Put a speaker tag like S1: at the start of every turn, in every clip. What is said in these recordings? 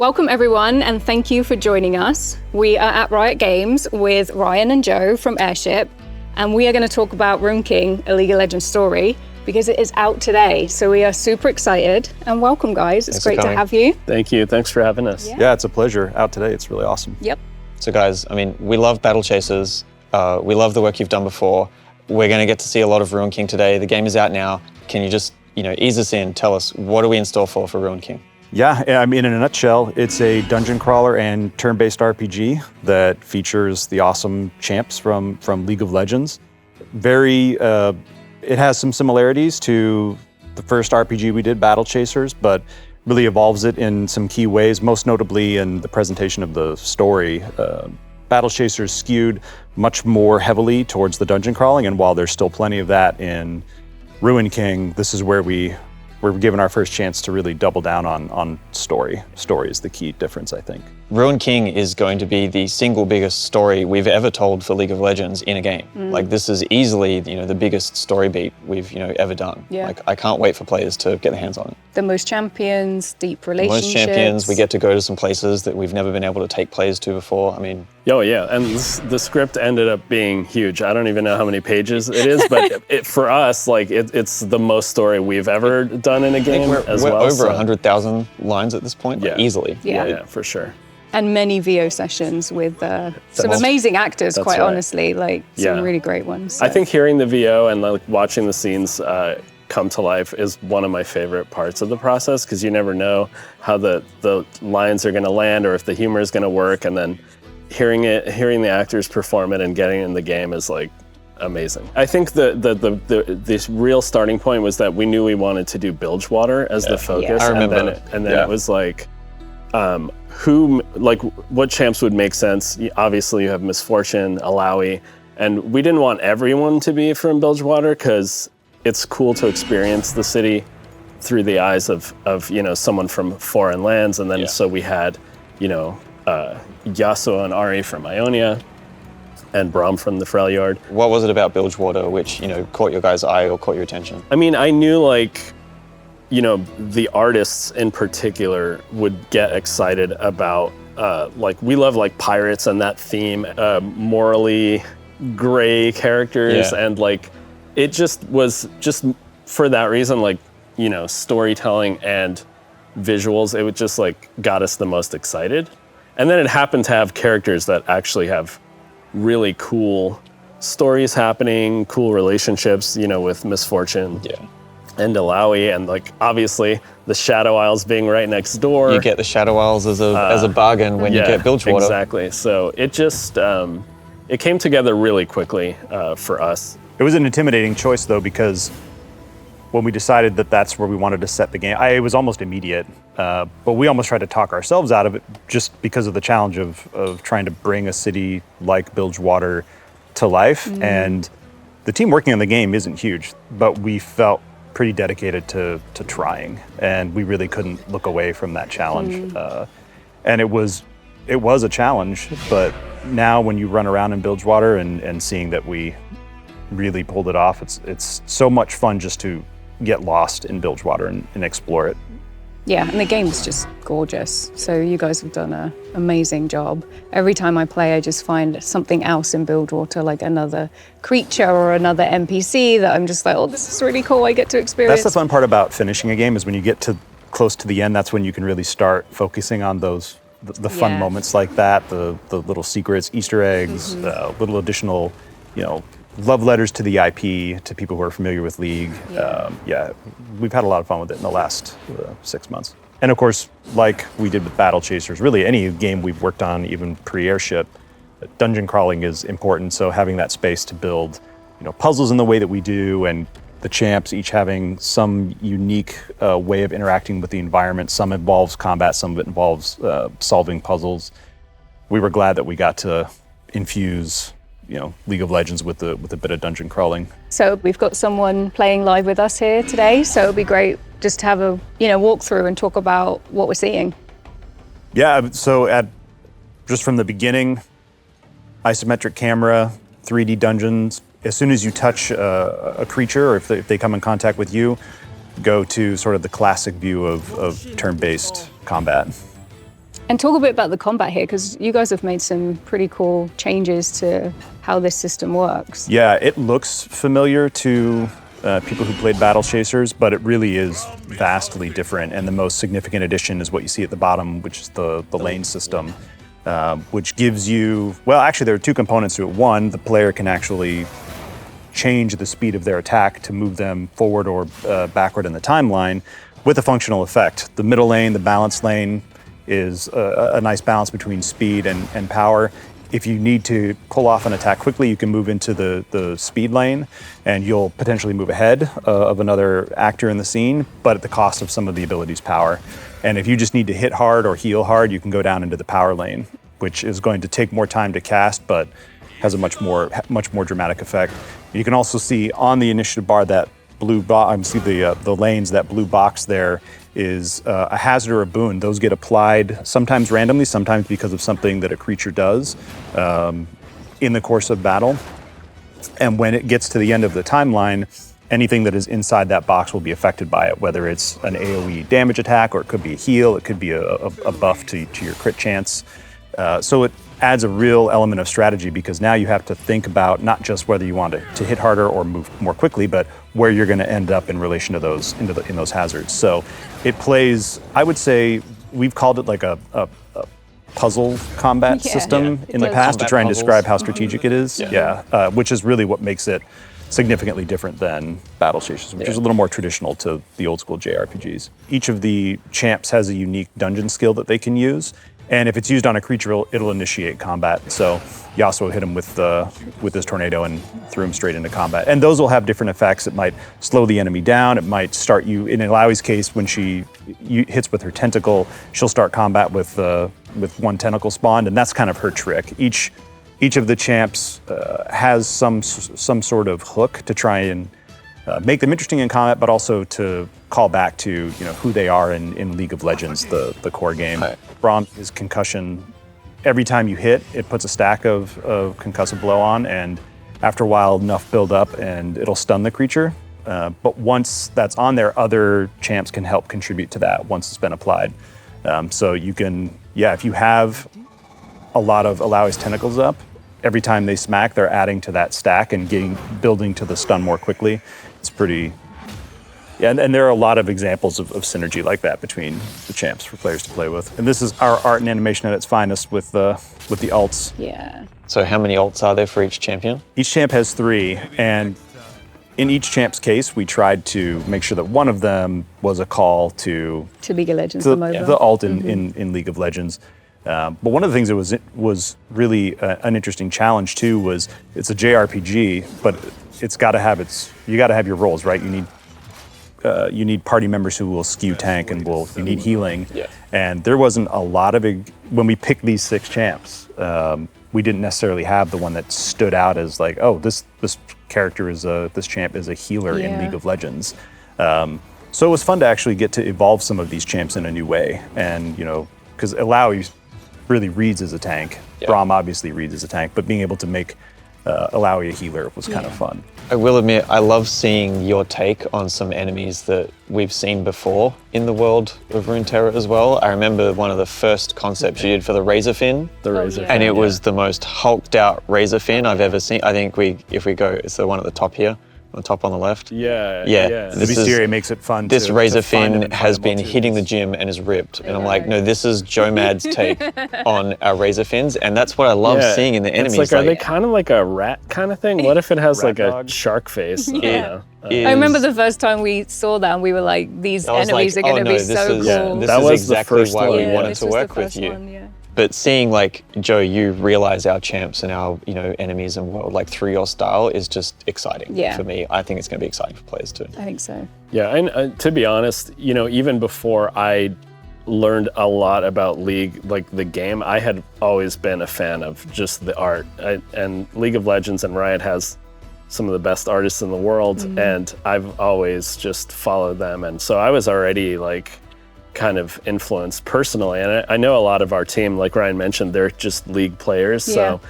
S1: Welcome everyone, and thank you for joining us. We are at Riot Games with Ryan and Joe from Airship, and we are going to talk about Ruin King, a League of Legends story, because it is out today. So we are super excited, and welcome guys. It's great to have you.
S2: Thank you, thanks for having us.
S3: Yeah, it's a pleasure. Out today, it's really awesome.
S1: Yep.
S4: So guys, I mean, we love Battle Chasers. We love the work you've done before. We're going to get to see a lot of Ruin King today. The game is out now. Can you just, ease us in, tell us, what are we in store for Ruin King?
S3: Yeah, I mean, in a nutshell, it's a dungeon crawler and turn-based RPG that features the awesome champs from League of Legends. It has some similarities to the first RPG we did, Battle Chasers, but really evolves it in some key ways, most notably in the presentation of the story. Battle Chasers skewed much more heavily towards the dungeon crawling, and while there's still plenty of that in Ruin King, this is where we're given our first chance to really double down on story. Story is the key difference, I think.
S4: Ruin King is going to be the single biggest story we've ever told for League of Legends in a game. Like, this is easily, the biggest story beat we've, ever done.
S1: Yeah.
S4: Like, I can't wait for players to get their hands on it.
S1: The most champions, deep relationships.
S4: Most champions, we get to go to some places that we've never been able to take players to before. I mean...
S2: Oh yeah, and the script ended up being huge. I don't even know how many pages it is, but for us, it's the most story we've ever done in a game
S4: we're
S2: well.
S4: Over 100,000 lines at this point,
S2: yeah.
S4: Easily.
S1: Yeah,
S2: for sure.
S1: And many VO sessions with some amazing actors, quite
S2: right.
S1: honestly, some really great ones. So.
S2: I think hearing the VO and watching the scenes come to life is one of my favorite parts of the process, because you never know how the lines are going to land or if the humor is going to work, and then hearing the actors perform it and getting in the game is amazing. I think this real starting point was that we knew we wanted to do Bilgewater as the focus.
S4: I remember.
S2: And then it was what champs would make sense. Obviously you have Misfortune, Alawi, and we didn't want everyone to be from Bilgewater because it's cool to experience the city through the eyes of someone from foreign lands, and then so we had Yasuo and Ari from Ionia, and Braum from the Freljord.
S4: What was it about Bilgewater which, caught your guys' eye or caught your attention?
S2: I mean, I knew the artists in particular would get excited about, we love pirates and that theme, morally gray characters, and it just was for that reason, storytelling and visuals, it would just got us the most excited. And then it happened to have characters that actually have really cool stories happening, cool relationships, with Misfortune and Alawi, and obviously the Shadow Isles being right next door.
S4: You get the Shadow Isles as a bargain when you get Bilgewater.
S2: Exactly. So it just it came together really quickly for us.
S3: It was an intimidating choice though, because when we decided that that's where we wanted to set the game, it was almost immediate, but we almost tried to talk ourselves out of it just because of the challenge of trying to bring a city like Bilgewater to life. And the team working on the game isn't huge, but we felt pretty dedicated to trying, and we really couldn't look away from that challenge. And it was a challenge, but now when you run around in Bilgewater and seeing that we really pulled it off, it's so much fun just to get lost in Bilgewater and explore it.
S1: Yeah, and the game's just gorgeous. So you guys have done an amazing job. Every time I play, I just find something else in Bilgewater, like another creature or another NPC that I'm just oh, this is really cool, I get to experience.
S3: That's the fun part about finishing a game, is when you get to close to the end, that's when you can really start focusing on those the fun moments like that, the little secrets, Easter eggs, little additional, love letters to the IP, to people who are familiar with League. We've had a lot of fun with it in the last 6 months. And of course, like we did with Battle Chasers, really any game we've worked on, even pre-Airship, dungeon crawling is important. So having that space to build, puzzles in the way that we do, and the champs each having some unique way of interacting with the environment. Some involves combat, some of it involves solving puzzles. We were glad that we got to infuse League of Legends with a bit of dungeon crawling. So
S1: we've got someone playing live with us here today, so it'd be great just to have a walk through and talk about what we're seeing. Yeah, so just from the beginning, isometric camera, 3D dungeons. As soon as you touch a creature, or if they come in contact with you, go to sort of the classic view of turn-based combat. And talk a bit about the combat here, because you guys have made some pretty cool changes to how this system works.
S3: Yeah, it looks familiar to people who played Battle Chasers, but it really is vastly different. And the most significant addition is what you see at the bottom, which is the lane system, which gives you, well, actually there are two components to it. One, the player can actually change the speed of their attack to move them forward or backward in the timeline with a functional effect. The middle lane, the balance lane, is a nice balance between speed and power. If you need to pull off an attack quickly, you can move into the speed lane and you'll potentially move ahead of another actor in the scene, but at the cost of some of the ability's power. And if you just need to hit hard or heal hard, you can go down into the power lane, which is going to take more time to cast, but has a much more dramatic effect. You can also see on the initiative bar that blue box, see the lanes, that blue box there is a hazard or a boon. Those get applied sometimes randomly, sometimes because of something that a creature does in the course of battle. And when it gets to the end of the timeline, anything that is inside that box will be affected by it, whether it's an AoE damage attack, or it could be a heal, it could be a buff to your crit chance. So it adds a real element of strategy, because now you have to think about not just whether you want to hit harder or move more quickly, but where you're going to end up in relation to those in those hazards. So it plays, I would say, we've called it like a puzzle combat system in the past to try and describe how strategic it is. Which is really what makes it significantly different than Battle Chasers, which is a little more traditional to the old school JRPGs. Each of the champs has a unique dungeon skill that they can use. And if it's used on a creature, it'll initiate combat. So Yasuo hit him with this tornado and threw him straight into combat. And those will have different effects. It might slow the enemy down. It might start you, in Alawi's case, when she hits with her tentacle, she'll start combat with one tentacle spawned, and that's kind of her trick. Each of the champs has some sort of hook to try and make them interesting in combat, but also to call back to who they are in League of Legends, the core game. Right. Braum is concussion. Every time you hit, it puts a stack of concussive blow on, and after a while, enough build up, and it'll stun the creature. But once that's on there, other champs can help contribute to that once it's been applied. So you can, if you have a lot of Alawi's tentacles up, every time they smack, they're adding to that stack and building to the stun more quickly. It's pretty, and there are a lot of examples of synergy like that between the champs for players to play with. And this is our art and animation at its finest with the alts.
S1: Yeah.
S4: So how many alts are there for each champion?
S3: Each champ has 3, and in each champ's case, we tried to make sure that one of them was a call to
S1: League of Legends,
S3: the alt in League of Legends. But one of the things that was really an interesting challenge too was it's a JRPG, but it's got to have you got to have your roles, right? You need party members who will skew tank and you need healing. Yeah. And there wasn't a lot of when we picked these 6 champs, we didn't necessarily have the one that stood out as like, oh, this character this champ is a healer in League of Legends. So it was fun to actually get to evolve some of these champs in a new way, and because Alawi really reads as a tank. Yeah. Braum obviously reads as a tank, but being able to make Alawi a healer was kind of fun.
S4: I will admit, I love seeing your take on some enemies that we've seen before in the world of Runeterra as well. I remember one of the first concepts you did for the Razorfin. And it was the most hulked out Razorfin I've ever seen. I think if we go, it's the one at the top here. On the top on the left.
S3: Yeah. The Mysteria makes it fun.
S4: This Razorfin has been hitting the gym and is ripped. And I'm like, no, this is Joe Mad's take on our Razorfins. And that's what I love seeing in the enemies.
S2: It's like, are they kind of like a rat kind of thing? What if it has like a shark face?
S1: I remember the first time we saw that and we were like, these enemies are going to be so cool.
S4: This is exactly why we wanted to work with you. But seeing like, Joe, you realize our champs and our enemies and world like through your style is just exciting for me. I think it's going to be exciting for players too.
S1: I think so.
S2: Yeah, and to be honest, even before I learned a lot about League, like the game, I had always been a fan of just the art. And League of Legends and Riot has some of the best artists in the world, and I've always just followed them. And so I was already like kind of influenced personally, and I know a lot of our team, like Ryan mentioned, they're just League players, so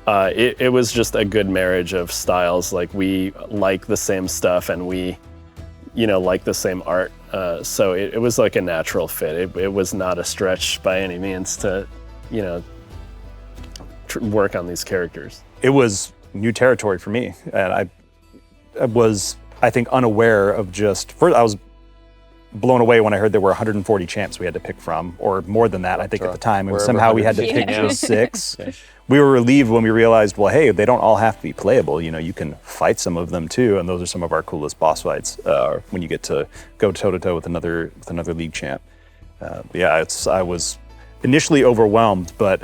S2: it was just a good marriage of styles. Like we like the same stuff and we like the same art, So it was like a natural fit. It was not a stretch by any means to, work on these characters.
S3: It was new territory for me, and I was, I think, unaware of I was blown away when I heard there were 140 champs we had to pick from, or more than that, I think, at the time. And somehow we had to pick just 6. Yeah. We were relieved when we realized, well, hey, they don't all have to be playable. You can fight some of them too, and those are some of our coolest boss fights when you get to go toe-to-toe with another league champ. I was initially overwhelmed, but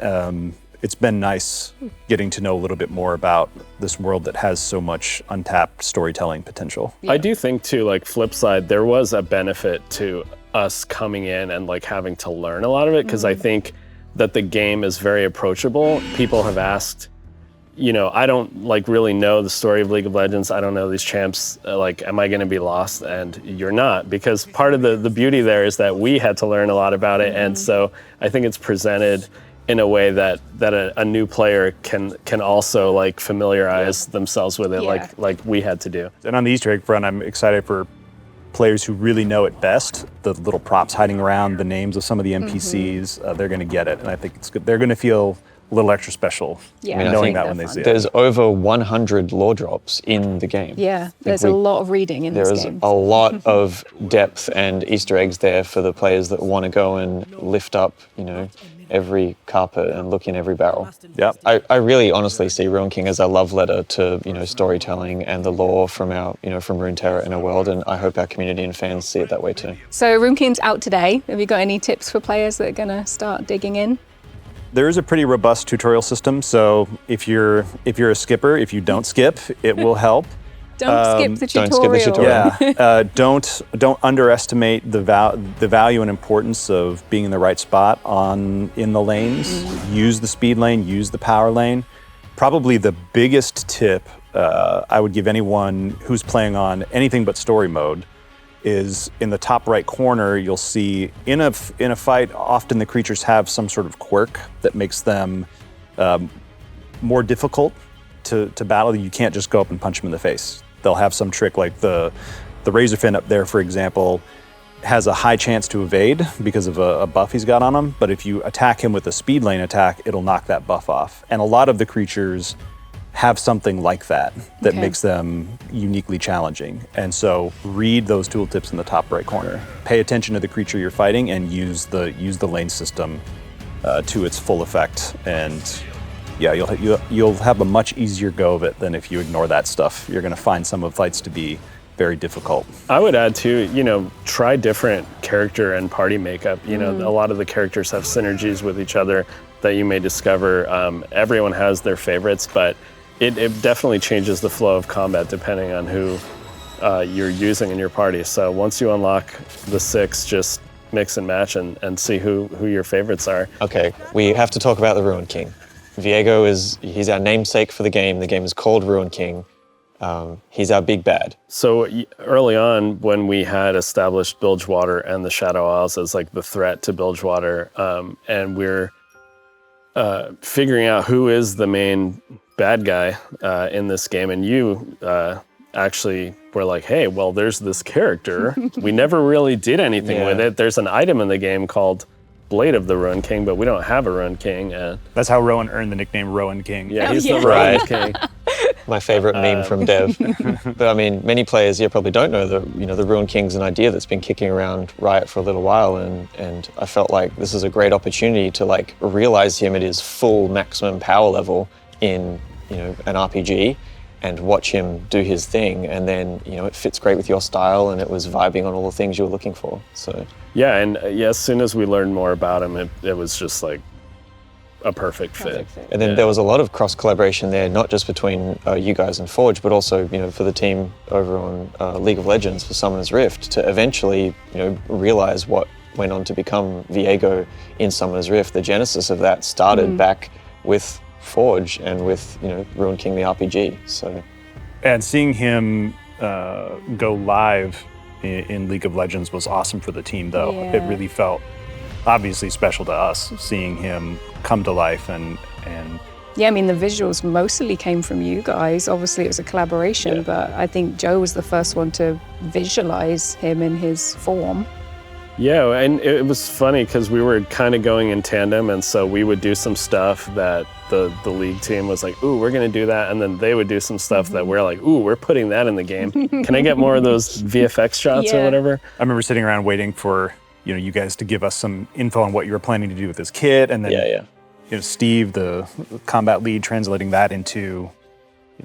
S3: it's been nice getting to know a little bit more about this world that has so much untapped storytelling potential.
S2: Yeah. I do think too, like flip side, there was a benefit to us coming in and like having to learn a lot of it, because I think that the game is very approachable. People have asked, I don't like really know the story of League of Legends. I don't know these champs. Like, am I going to be lost? And you're not, because part of the beauty there is that we had to learn a lot about it. And so I think it's presented in a way that a new player can also like familiarize themselves with it, like we had to do.
S3: And on the Easter egg front, I'm excited for players who really know it best. The little props hiding around, the names of some of the NPCs, they're going to get it, and I think it's good. They're going to feel a little extra special knowing that when they see it.
S4: There's over 100 lore drops in the game.
S1: Yeah, there's a lot of reading in this game.
S4: There's a lot of depth and Easter eggs there for the players that want to go and lift up, every carpet and look in every barrel.
S3: Yeah,
S4: I really honestly see Ruin King as a love letter to storytelling and the lore from our from Runeterra in our world, and I hope our community and fans see it that way too.
S1: So Ruin King's out today. Have you got any tips for players that are going to start digging in?
S3: There is a pretty robust tutorial system, so if you're a skipper, if you don't skip, it will help.
S1: Don't skip the tutorial.
S3: Yeah, don't underestimate the value and importance of being in the right spot in the lanes. Use the speed lane, use the power lane. Probably the biggest tip I would give anyone who's playing on anything but story mode is in the top right corner. You'll see in a fight, often the creatures have some sort of quirk that makes them more difficult to battle. You can't just go up and punch them in the face. They'll have some trick, like the Razorfin up there, for example, has a high chance to evade because of a buff he's got on him. But if you attack him with a speed lane attack, it'll knock that buff off. And a lot of the creatures have something like that makes them uniquely challenging. And so read those tooltips in the top right corner. Pay attention to the creature you're fighting and use the lane system to its full effect. And yeah, you'll have a much easier go of it than if you ignore that stuff. You're going to find some of the fights to be very difficult.
S2: I would add too, try different character and party makeup. A lot of the characters have synergies with each other that you may discover. Everyone has their favorites, but it definitely changes the flow of combat depending on who you're using in your party. So once you unlock the 6, just mix and match and see who your favorites are.
S4: Okay, we have to talk about the Ruin King. Viego he's our namesake for the game. The game is called Ruin King. He's our big bad.
S2: So early on, when we had established Bilgewater and the Shadow Isles as like the threat to Bilgewater, and we're figuring out who is the main bad guy in this game, and you actually were like, hey, well, there's this character. We never really did anything with it. There's an item in the game called Blade of the Ruin King, but we don't have a Ruin King.
S3: That's how Rowan earned the nickname Ruin King.
S2: Yeah, he's the Ruin King.
S4: My favorite meme from Dev. But I mean, many players here probably don't know that the Ruin King's an idea that's been kicking around Riot for a little while, and I felt like this is a great opportunity to like realize him at his full maximum power level in an RPG and watch him do his thing, and then it fits great with your style, and it was vibing on all the things you were looking for. So
S2: yeah, and as soon as we learned more about him, it was just like a perfect fit.
S4: And then there was a lot of cross collaboration there, not just between you guys and Forge, but also for the team over on League of Legends for Summoner's Rift to eventually realize what went on to become Viego in Summoner's Rift. The genesis of that started back with Forge and with Ruin King the RPG. So,
S3: and seeing him go live in League of Legends was awesome for the team, though.
S1: Yeah.
S3: It really felt obviously special to us seeing him come to life and
S1: Yeah, I mean, the visuals mostly came from you guys. Obviously, it was a collaboration, but I think Joe was the first one to visualize him in his form.
S2: Yeah, and it was funny because we were kind of going in tandem, and so we would do some stuff that the league team was like, ooh, we're going to do that, and then they would do some stuff that we're like, ooh, we're putting that in the game. Can I get more of those VFX shots or whatever?
S3: I remember sitting around waiting for you guys to give us some info on what you were planning to do with this kit, and then Steve, the combat lead, translating that into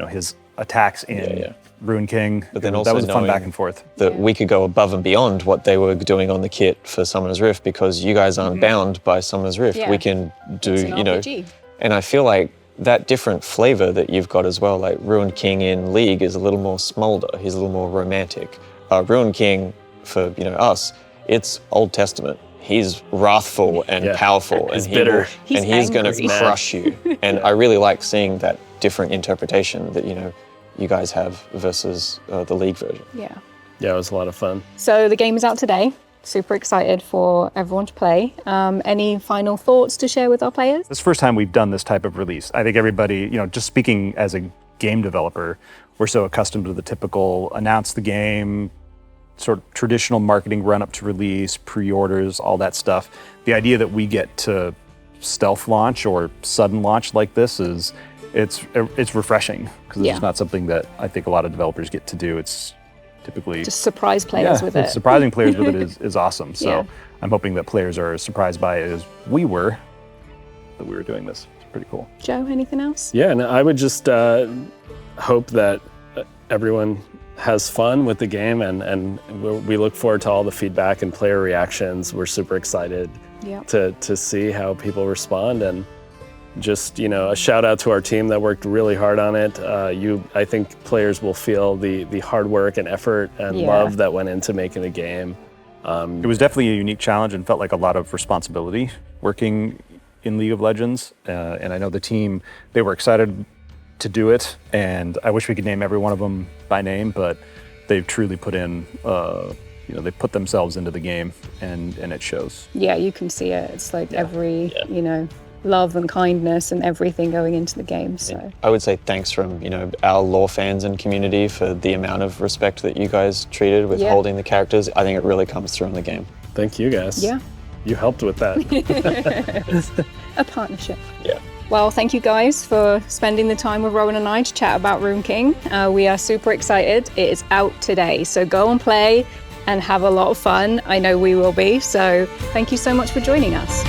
S3: his attacks in Ruin King.
S4: But then also
S3: that was a fun
S4: knowing
S3: back and forth.
S4: that we could go above and beyond what they were doing on the kit for Summoner's Rift, because you guys aren't bound by Summoner's Rift.
S1: Yeah.
S4: We can do,
S1: It's an RPG.
S4: and I feel like that different flavor that you've got as well, like Ruined King in League is a little more smolder, he's a little more romantic. Ruined King for us, it's Old Testament. He's wrathful and powerful,
S2: He's
S4: and
S2: bitter.
S4: he's going to
S1: angry.
S4: crush you. And I really like seeing that different interpretation that you guys have versus the League version.
S1: Yeah.
S2: Yeah, it was a lot of fun.
S1: So the game is out today. Super excited for everyone to play. Any final thoughts to share with our players?
S3: This is the first time we've done this type of release. I think everybody, just speaking as a game developer, we're so accustomed to the typical announce the game, sort of traditional marketing run up to release, pre-orders, all that stuff. The idea that we get to stealth launch or sudden launch like this it's refreshing, because it's not something that I think a lot of developers get to do. It's typically
S1: Just surprise players with it.
S3: Surprising players with it is awesome. So
S1: Yeah.
S3: I'm hoping that players are as surprised by it as we were that we were doing this. It's pretty cool.
S1: Joe, anything else?
S2: Yeah, and I would just hope that everyone has fun with the game, and we look forward to all the feedback and player reactions. We're super excited to see how people respond, and just a shout out to our team that worked really hard on it. I think players will feel the hard work and effort and love that went into making the game.
S3: It was definitely a unique challenge and felt like a lot of responsibility working in League of Legends. And I know the team, they were excited to do it, and I wish we could name every one of them by name, but they've truly put in, they put themselves into the game, and it shows.
S1: Yeah, you can see it. It's like every, love and kindness and everything going into the game. So
S4: I would say thanks from our lore fans and community for the amount of respect that you guys treated with holding the characters. I think it really comes through in the game.
S2: Thank you guys.
S1: Yeah.
S2: You helped with that.
S1: A partnership.
S4: Yeah.
S1: Well, thank you guys for spending the time with Rowan and I to chat about Ruin King. We are super excited. It is out today, so go and play and have a lot of fun. I know we will be. So thank you so much for joining us.